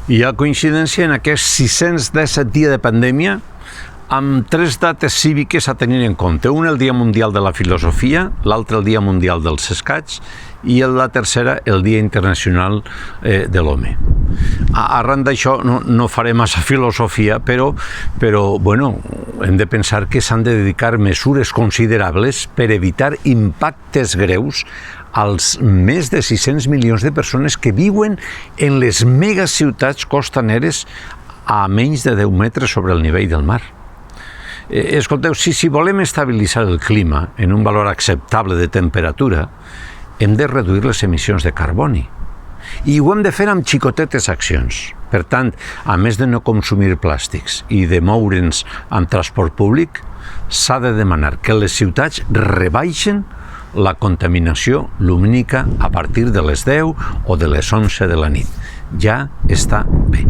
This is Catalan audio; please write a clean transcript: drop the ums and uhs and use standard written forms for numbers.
Hi ha coincidència en aquests 617 dies de pandèmia amb 3 dates cíviques a tenir en compte. Una, el Dia Mundial de la Filosofia, l'altra, el Dia Mundial dels Escacs, i la tercera, el Dia Internacional de l'Home. Arran d'això no faré massa filosofia, però bueno, hem de pensar que s'han de dedicar mesures considerables per evitar impactes greus als més de 600 milions de persones que viuen en les megaciutats costaneres a menys de 10 metres sobre el nivell del mar. Escolteu, si volem estabilitzar el clima en un valor acceptable de temperatura, hem de reduir les emissions de carboni. I ho hem de fer amb xicotetes accions. Per tant, a més de no consumir plàstics i de moure'ns amb transport públic, s'ha de demanar que les ciutats rebaixen la contaminació lumínica a partir de les 10 o de les 11 de la nit. Ja està bé.